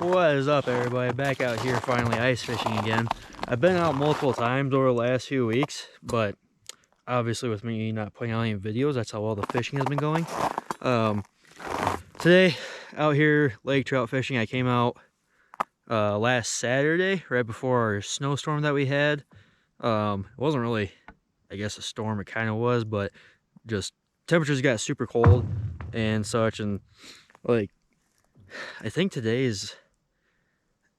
What is up, everybody? Back out here finally ice fishing again. I've been out multiple times over the last few weeks, but obviously with me not putting out any videos, that's how all the fishing has been going. Today, out here lake trout fishing. I came out last Saturday, right before our snowstorm that we had. It wasn't really, I guess, a storm. It kind of was, but just temperatures got super cold and such, and like I think today is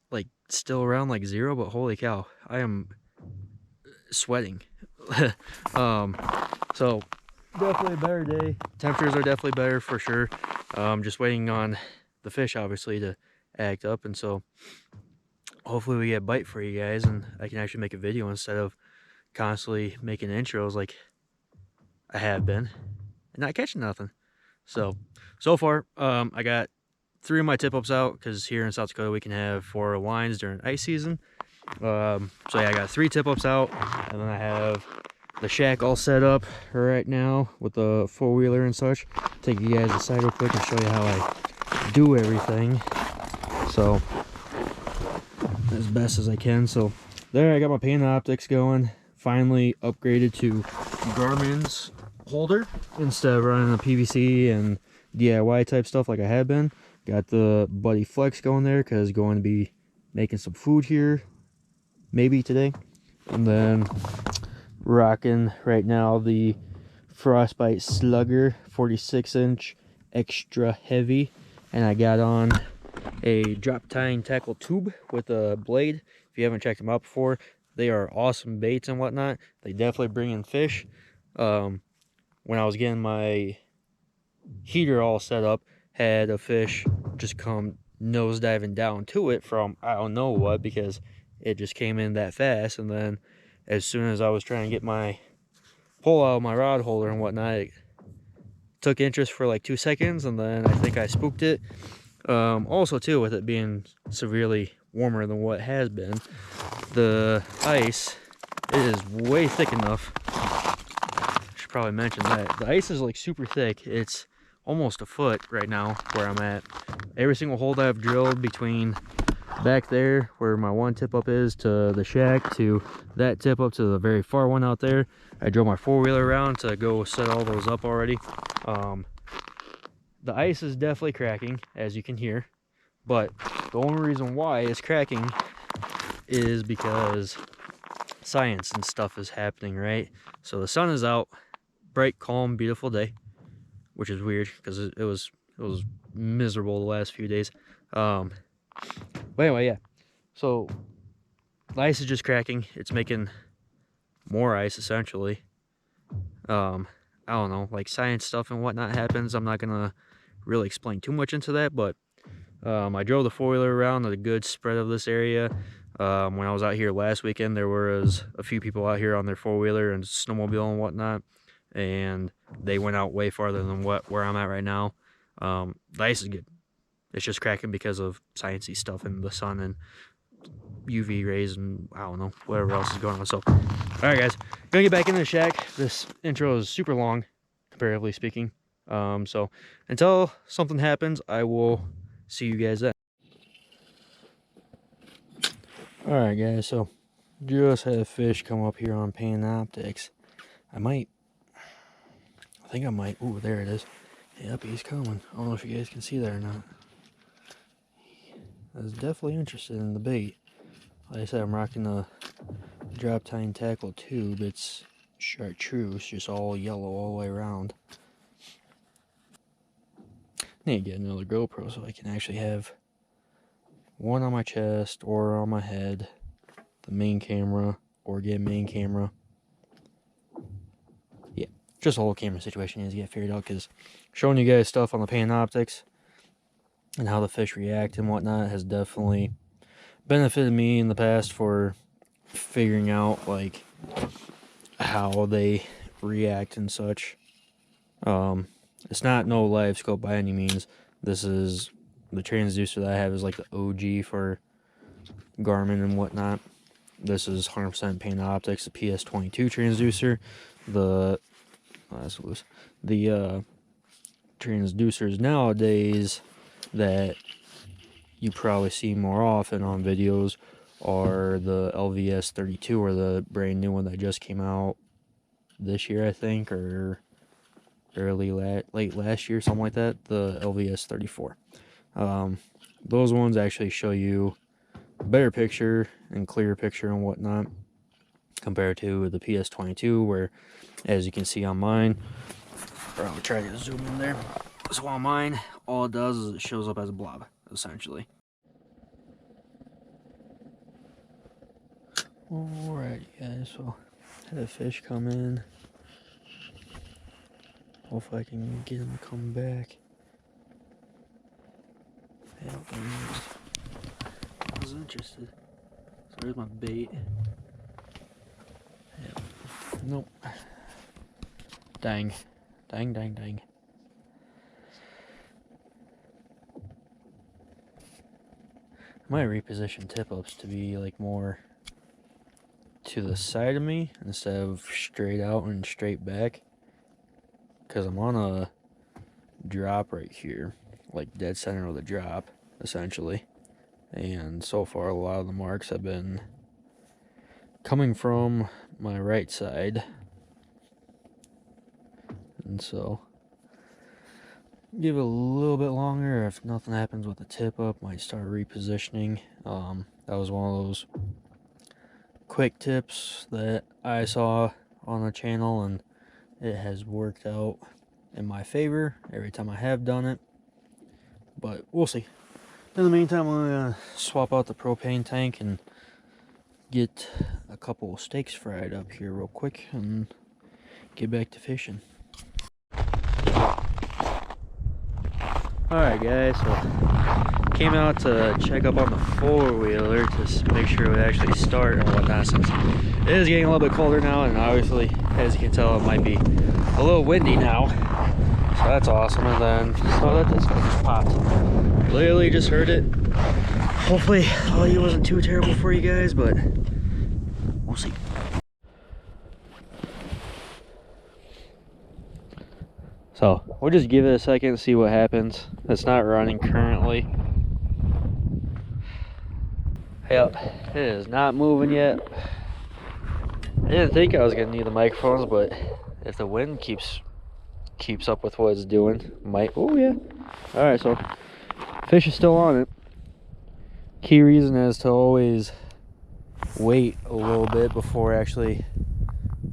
like still around like 0, but holy cow, I am sweating. So definitely a better day. Temperatures are definitely better for sure. Just waiting on the fish obviously to act up, and so hopefully we get a bite for you guys and I can actually make a video instead of constantly making intros like I have been and not catching nothing. So far I got 3 of my tip-ups out, because here in South Dakota we can have 4 lines during ice season. So yeah, I got 3 tip-ups out, and then I have the shack all set up right now with the 4-wheeler and such. Take you guys aside real quick and show you how I do everything, so as best as I can. So there, I got my Panoptics going, finally upgraded to Garmin's holder instead of running the PVC and DIY type stuff like I had been. Got the Buddy Flex going there because going to be making some food here maybe today. And then rocking right now the Frostbite Slugger 46-inch extra heavy, and I got on a drop tying tackle tube with a blade. If you haven't checked them out before, they are awesome baits and whatnot. They definitely bring in fish. When I was getting my heater all set up, had a fish just come nose diving down to it from I don't know what, because it just came in that fast. And then as soon as I was trying to get my pole out of my rod holder and whatnot, it took interest for like 2 seconds, and then I think I spooked it. Also too, with it being severely warmer than what it has been, the ice is way thick enough. I should probably mention that the ice is like super thick. It's almost a foot right now where I'm at. Every single hole that I've drilled between back there where my one tip up is to the shack to that tip up to the very far one out there, I drove my 4-wheeler around to go set all those up already. The ice is definitely cracking, as you can hear, but the only reason why it's cracking is because science and stuff is happening, right? So the sun is out, bright, calm, beautiful day, which is weird because it was miserable the last few days. But anyway, yeah. So the ice is just cracking. It's making more ice essentially. I don't know, like science stuff and whatnot happens. I'm not gonna really explain too much into that, but I drove the 4-wheeler around at a good spread of this area. When I was out here last weekend, there was a few people out here on their 4-wheeler and snowmobile and whatnot, and they went out way farther than where I'm at right now. The ice is good. It's just cracking because of sciencey stuff and the sun and UV rays and I don't know, whatever else is going on. So, all right, guys, gonna get back into the shack. This intro is super long, comparatively speaking. So until something happens, I will see you guys then. All right, guys. So just had a fish come up here on Panoptics. I think I might. Ooh, there it is. Yep, he's coming. I don't know if you guys can see that or not. I was definitely interested in the bait. Like I said, I'm rocking the drop tying tackle tube. It's chartreuse, just all yellow all the way around. Need to get another GoPro so I can actually have one on my chest or on my head, the main camera, or get main camera. Yeah, just a whole camera situation needs to get figured out, because showing you guys stuff on the Panoptics and how the fish react and whatnot has definitely benefited me in the past for figuring out like how they react and such. It's not no live scope by any means. This is the transducer that I have is like the OG for Garmin and whatnot. This is 100% Panoptics, the PS22 transducer. The transducers nowadays that you probably see more often on videos are the LVS 32, or the brand new one that just came out this year, I think, or late last year, something like that, the LVS 34. Those ones actually show you a better picture and clearer picture and whatnot compared to the PS22, where, as you can see on mine, or I'll try to zoom in there. So on mine, all it does is it shows up as a blob, essentially. Alright guys, so had a fish come in. Hopefully I can get him to come back. I was interested. So there's my bait. Yeah. Nope. Dang. Dang, dang, dang. I might reposition tip-ups to be like more to the side of me instead of straight out and straight back, because I'm on a drop right here, like dead center of the drop essentially, and so far a lot of the marks have been coming from my right side, and so give it a little bit longer. If nothing happens with the tip up, might start repositioning. That was one of those quick tips that I saw on the channel, and it has worked out in my favor every time I have done it, but we'll see. In the meantime, I'm gonna swap out the propane tank and get a couple of steaks fried up here real quick and get back to fishing. Alright guys, so came out to check up on the four-wheeler to make sure it would actually start and whatnot, since it is getting a little bit colder now, and obviously, as you can tell, it might be a little windy now, so that's awesome. And then saw that this thing just popped. Literally just heard it. Hopefully audio wasn't too terrible for you guys, but we'll see. So we'll just give it a second and see what happens. It's not running currently. Yep, it is not moving yet. I didn't think I was gonna need the microphones, but if the wind keeps up with what it's doing, might. Oh yeah. All right, so fish is still on it. Key reason is to always wait a little bit before actually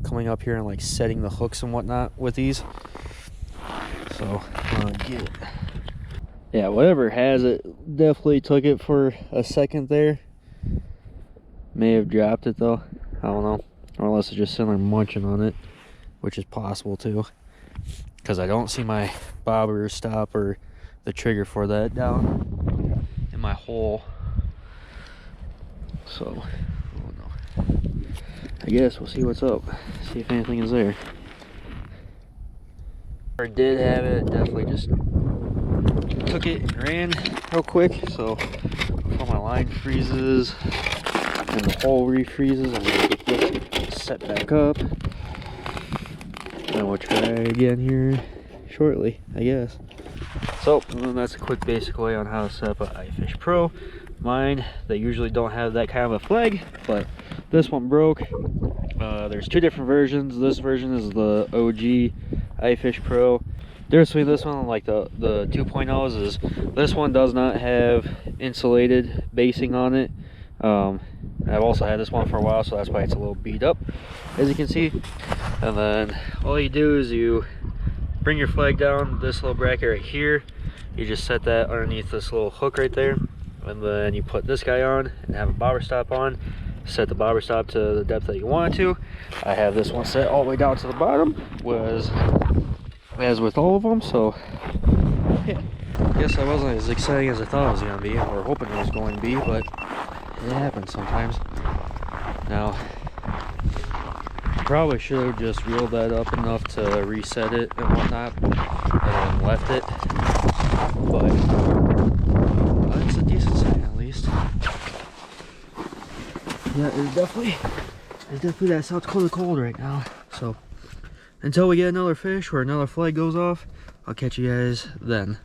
coming up here and like setting the hooks and whatnot with these. So get it. Yeah, whatever has it definitely took it for a second there. May have dropped it though, I don't know, or unless it's just sitting there munching on it, which is possible too, because I don't see my bobber stop or the trigger for that down in my hole. So I don't know, I guess we'll see what's up, see if anything is there. Or did have it, definitely just took it and ran real quick. So before my line freezes and the hole refreezes, I'm gonna get this set back up, and we'll try again here shortly, I guess. So that's a quick basic way on how to set up an iFish Pro. Mine, they usually don't have that kind of a flag, but this one broke. There's two different versions. This version is the OG iFish Pro. Difference between this one and like the 2.0s is this one does not have insulated basing on it. I've also had this one for a while, so that's why it's a little beat up, as you can see. And then all you do is you bring your flag down this little bracket right here. You just set that underneath this little hook right there, and then you put this guy on and have a bobber stop on. Set the bobber stop to the depth that you want it to. I have this one set all the way down to the bottom, as with all of them. So yeah, I guess that wasn't as exciting as I thought it was going to be, or hoping it was going to be, but it happens sometimes. Now, probably should have just reeled that up enough to reset it and whatnot, and then left it, but it's a decent sign at least. Yeah, it's definitely that South Dakota cold right now. So until we get another fish or another flag goes off, I'll catch you guys then.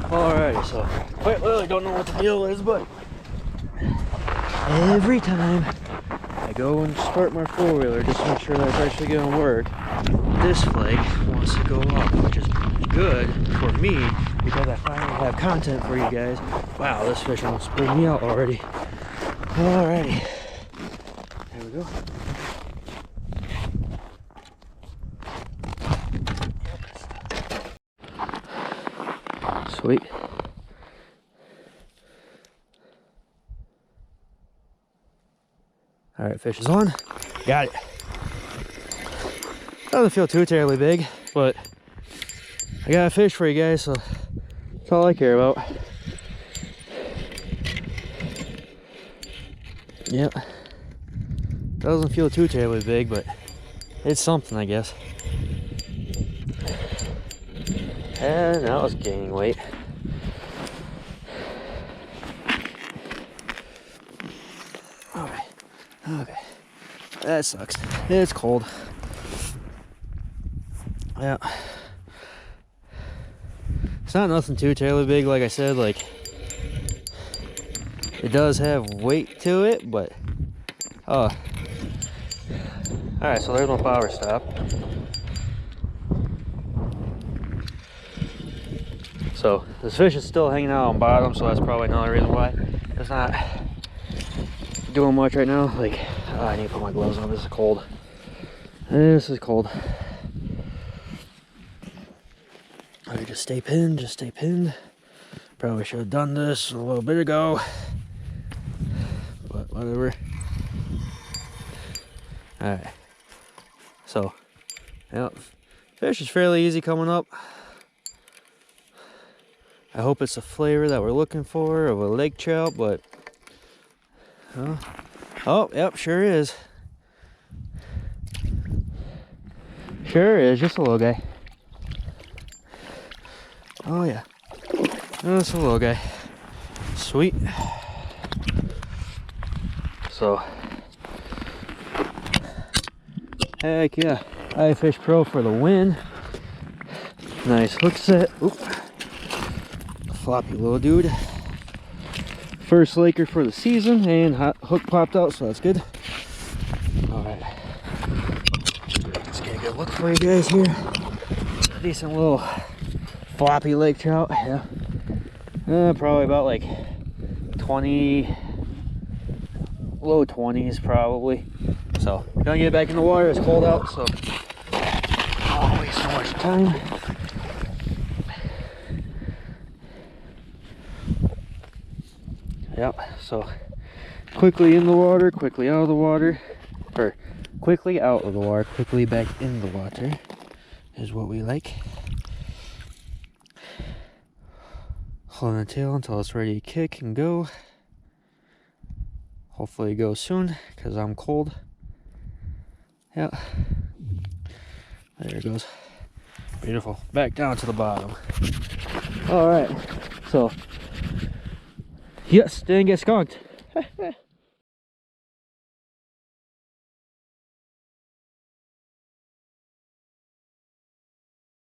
Alrighty, so quite literally don't know what the deal is, but every time I go and start my four-wheeler just to make sure that's actually going to work, this flag wants to go up, which is good for me because I finally have content for you guys. Wow, this fish almost pulled me out already. Alrighty, there we go. Sweet. All right, fish is on. Got it. Doesn't feel too terribly big, but I got a fish for you guys, so that's all I care about. Yep. Doesn't feel too terribly big, but it's something, I guess. And now it's gaining weight. Alright. Okay. That sucks. It's cold. Yeah. It's not nothing too terribly big, like I said, like it does have weight to it, but alright, so there's my power stop. So this fish is still hanging out on bottom, so that's probably another reason why it's not doing much right now. Like, I need to put my gloves on. This is cold. This is cold. Alright, just stay pinned, just stay pinned. Probably should have done this a little bit ago, but whatever. Alright, so yeah, fish is fairly easy coming up. I hope it's a flavor that we're looking for of a lake trout, but oh, yep, sure is. Sure is, just a little guy. Oh yeah, that's a little guy. Sweet. So, heck yeah, iFish Pro for the win. Nice hook set. Oop. Floppy little dude. First Laker for the season, and hot hook popped out, so that's good. Alright. Let's get a good look for you guys here. Decent little floppy lake trout. Yeah. Probably about like 20, low 20s probably. So, gonna get back in the water. It's cold out, so I don't waste so much time. Yep, so quickly in the water, quickly out of the water, or quickly out of the water, quickly back in the water is what we like. Holding the tail until it's ready to kick and go. Hopefully it goes soon, because I'm cold. Yeah, there it goes. Beautiful. Back down to the bottom. All right, so yes, didn't get skunked.